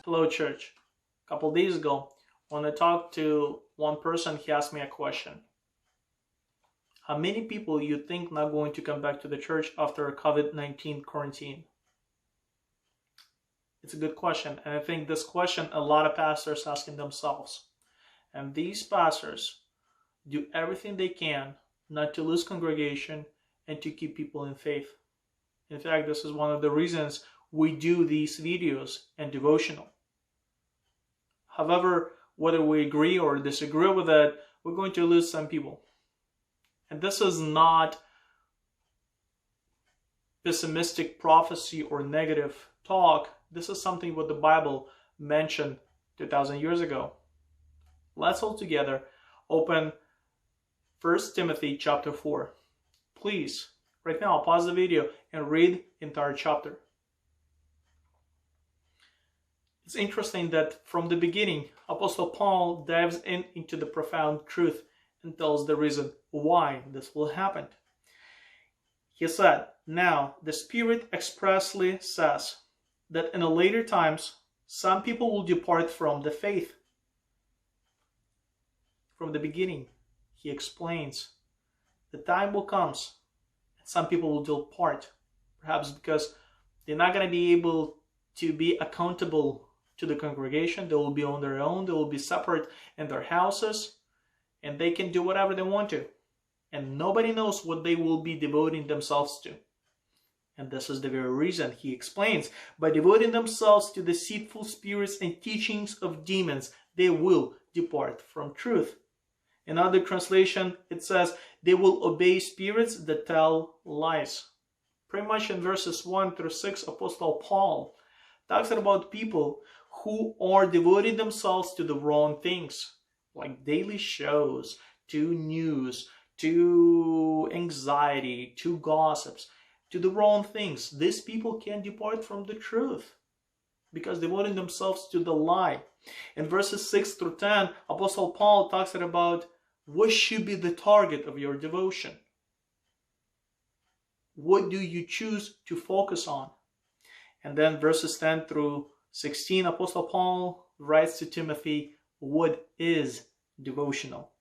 Hello, church. A couple days ago, when I talked to one person, he asked me a question. How many people you think not going to come back to the church after a COVID-19 quarantine? It's a good question, and I think this question a lot of pastors asking themselves. And these pastors do everything they can not to lose congregation and to keep people in faith. In fact, this is one of the reasons we do these videos and devotional. However, whether we agree or disagree with it, we're going to lose some people. And this is not pessimistic prophecy or negative talk. This is something what the Bible mentioned 2,000 years ago. Let's all together open 1 Timothy chapter 4. Please, right now, pause the video and read the entire chapter. It's interesting that from the beginning, Apostle Paul dives into the profound truth and tells the reason why this will happen. He said, "Now the Spirit expressly says that in the later times, some people will depart from the faith." From the beginning, he explains, the time will come, and some people will depart, perhaps because they're not going to be able to be accountable to the congregation. They will be on their own. They will be separate in their houses, and they can do whatever they want to. And nobody knows what they will be devoting themselves to. And this is the very reason, he explains, by devoting themselves to deceitful spirits and teachings of demons, they will depart from truth. In other translation, it says, they will obey spirits that tell lies. Pretty much in verses 1 through 6, Apostle Paul talks about people who are devoting themselves to the wrong things, like daily shows, to news, to anxiety, to gossips, to the wrong things. These people can depart from the truth because devoting themselves to the lie. In verses 6 through 10, Apostle Paul talks about what should be the target of your devotion. What do you choose to focus on? And then verses 10 through 16, Apostle Paul writes to Timothy, what is devotional?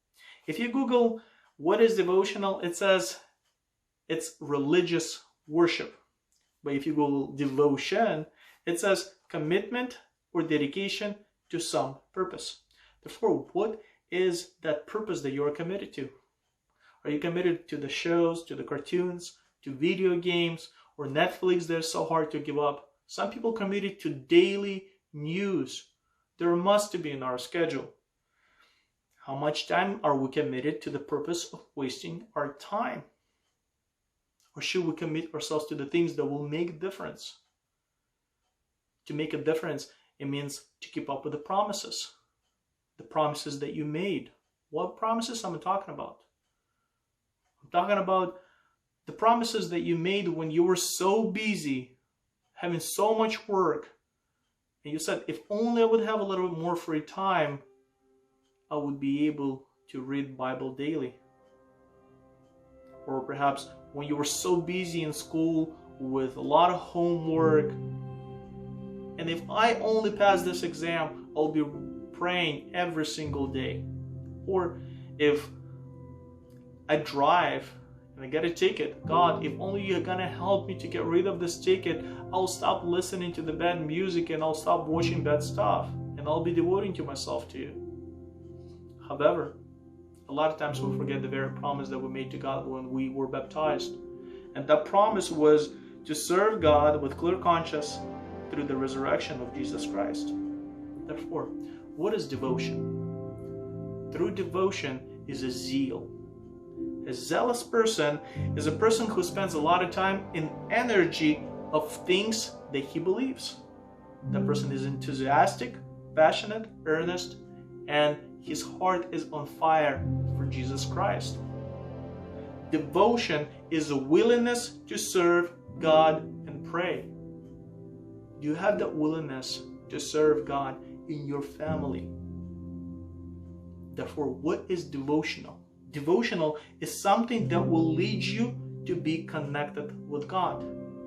If you Google what is devotional, it says it's religious worship. But if you Google devotion, it says commitment or dedication to some purpose. Therefore, what is that purpose that you are committed to? Are you committed to the shows, to the cartoons, to video games, or Netflix that is so hard to give up? Some people committed to daily news. There must be in our schedule. How much time are we committed to the purpose of wasting our time? Or should we commit ourselves to the things that will make a difference? To make a difference, it means to keep up with the promises. The promises that you made. What promises am I talking about? I'm talking about the promises that you made when you were so busy, having so much work, and you said, if only I would have a little bit more free time, I would be able to read Bible daily. Or perhaps when you were so busy in school with a lot of homework, and if I only pass this exam, I'll be praying every single day. Or if I drive and I get a ticket, God, if only you're gonna help me to get rid of this ticket, I'll stop listening to the bad music and I'll stop watching bad stuff and I'll be devoting to myself to you. However, a lot of times we forget the very promise that we made to God when we were baptized. And that promise was to serve God with clear conscience through the resurrection of Jesus Christ. Therefore, what is devotion? True devotion is a zeal. A zealous person is a person who spends a lot of time and energy of things that he believes. That person is enthusiastic, passionate, earnest, and his heart is on fire for Jesus Christ. Devotion is a willingness to serve God and pray. Do you have that willingness to serve God in your family? Therefore, what is devotional? Devotional is something that will lead you to be connected with God.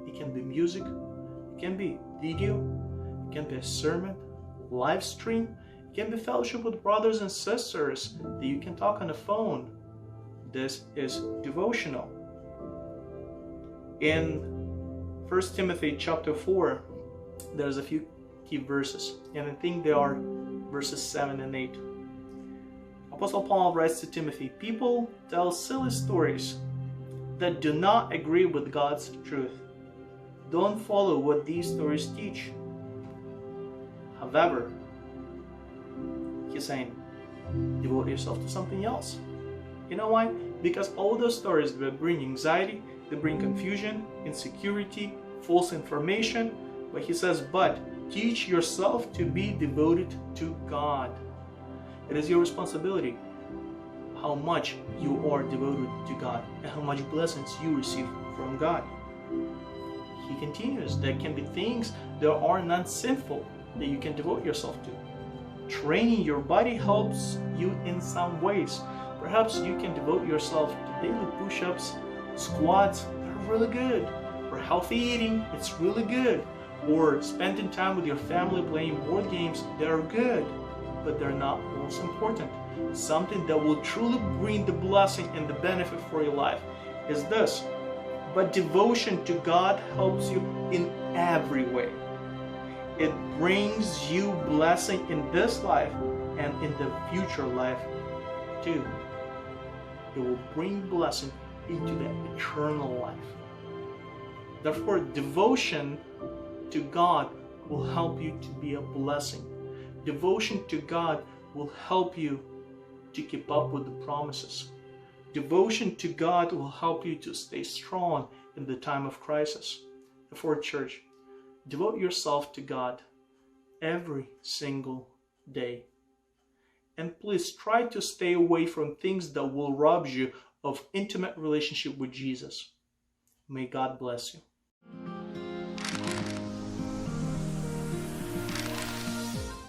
It can be music, it can be video, it can be a sermon, live stream. It can be fellowship with brothers and sisters that you can talk on the phone. This is devotional. In 1 Timothy chapter 4, there's a few key verses, and I think they are verses 7 and 8. Apostle Paul writes to Timothy, people tell silly stories that do not agree with God's truth. Don't follow what these stories teach. However, he's saying, devote yourself to something else. You know why? Because all those stories that bring anxiety, they bring confusion, insecurity, false information. But he says, but teach yourself to be devoted to God. It is your responsibility how much you are devoted to God and how much blessings you receive from God. He continues, there can be things that are not sinful that you can devote yourself to. Training your body helps you in some ways. Perhaps you can devote yourself to daily push-ups, squats, they're really good. Or healthy eating, it's really good. Or spending time with your family playing board games, they're good. But they're not most important. Something that will truly bring the blessing and the benefit for your life is this. But devotion to God helps you in every way. It brings you blessing in this life and in the future life too. It will bring blessing into the eternal life. Therefore, devotion to God will help you to be a blessing. Devotion to God will help you to keep up with the promises. Devotion to God will help you to stay strong in the time of crisis. Therefore, church, devote yourself to God every single day. And please try to stay away from things that will rob you of intimate relationship with Jesus. May God bless you.